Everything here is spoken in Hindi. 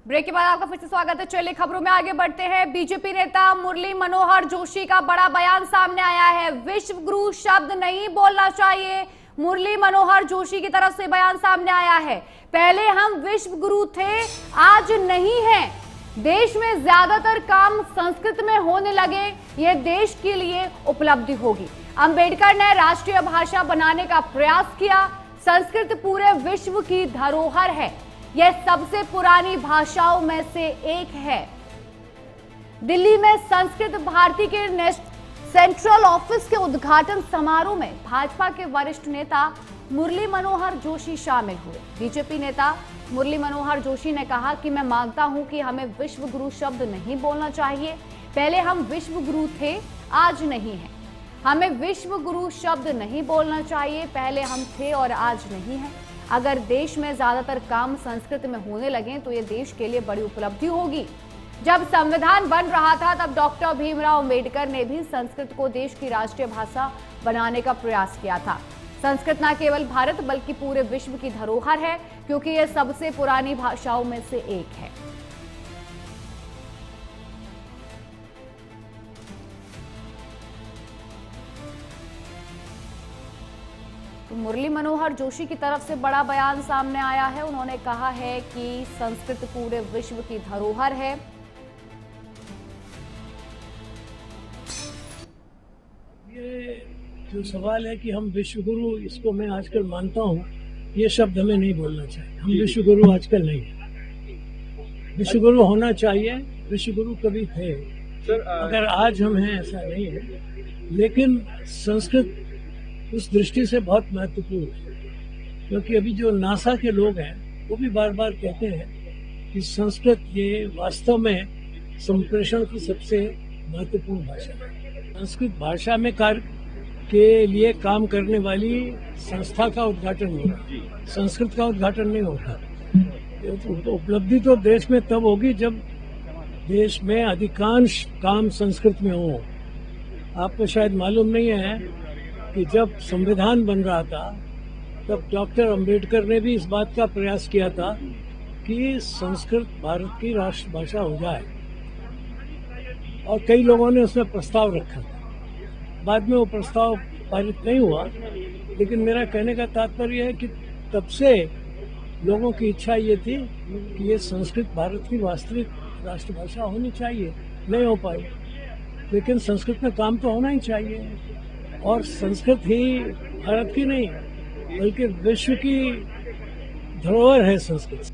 ब्रेक के बाद आपका फिर से स्वागत है। चलिए खबरों में आगे बढ़ते हैं। बीजेपी नेता मुरली मनोहर जोशी का बड़ा बयान सामने आया है। विश्व गुरु शब्द नहीं बोलना चाहिए, मुरली मनोहर जोशी की तरफ से बयान सामने आया है। पहले हम विश्व गुरु थे, आज नहीं है। देश में ज्यादातर काम संस्कृत में होने लगे, ये देश के लिए उपलब्धि होगी। अंबेडकर ने राष्ट्रीय भाषा बनाने का प्रयास किया। संस्कृत पूरे विश्व की धरोहर है, यह सबसे पुरानी भाषाओं में से एक है। दिल्ली में संस्कृत भारती के सेंट्रल ऑफिस के उद्घाटन समारोह में भाजपा के वरिष्ठ नेता मुरली मनोहर जोशी शामिल हुए। बीजेपी नेता मुरली मनोहर जोशी ने कहा कि मैं मानता हूं कि हमें विश्व गुरु शब्द नहीं बोलना चाहिए। पहले हम विश्व गुरु थे, आज नहीं है। हमें विश्व गुरु शब्द नहीं बोलना चाहिए, पहले हम थे और आज नहीं है। अगर देश में ज्यादातर काम संस्कृत में होने लगे तो ये देश के लिए बड़ी उपलब्धि होगी। जब संविधान बन रहा था तब डॉक्टर भीमराव अंबेडकर ने भी संस्कृत को देश की राष्ट्रीय भाषा बनाने का प्रयास किया था। संस्कृत न केवल भारत बल्कि पूरे विश्व की धरोहर है, क्योंकि यह सबसे पुरानी भाषाओं में से एक है। तो मुरली मनोहर जोशी की तरफ से बड़ा बयान सामने आया है। उन्होंने कहा है कि संस्कृत पूरे विश्व की धरोहर है। ये जो सवाल है कि हम विश्व गुरु, इसको मैं आजकल मानता हूँ, ये शब्द हमें नहीं बोलना चाहिए। हम विश्व गुरु आजकल नहीं है। विश्व गुरु होना चाहिए, विश्व गुरु कभी थे, अगर आज हम हैं ऐसा नहीं है। लेकिन संस्कृत उस दृष्टि से बहुत महत्वपूर्ण है, क्योंकि अभी जो नासा के लोग हैं वो भी बार बार कहते हैं कि संस्कृत ये वास्तव में संप्रेषण की सबसे महत्वपूर्ण भाषा है। संस्कृत भाषा में कार्य के लिए काम करने वाली संस्था का उद्घाटन हो रहा, संस्कृत का उद्घाटन नहीं होता। तो उपलब्धि तो देश में तब होगी जब देश में अधिकांश काम संस्कृत में हो। आपको शायद मालूम नहीं है कि जब संविधान बन रहा था तब डॉक्टर अंबेडकर ने भी इस बात का प्रयास किया था कि संस्कृत भारत की राष्ट्रभाषा हो जाए, और कई लोगों ने उसमें प्रस्ताव रखा था। बाद में वो प्रस्ताव पारित नहीं हुआ, लेकिन मेरा कहने का तात्पर्य है कि तब से लोगों की इच्छा ये थी कि ये संस्कृत भारत की वास्तविक राष्ट्रभाषा होनी चाहिए। नहीं हो पाई, लेकिन संस्कृत में काम तो होना ही चाहिए। और संस्कृत ही भारत की नहीं बल्कि विश्व की धरोहर है संस्कृत।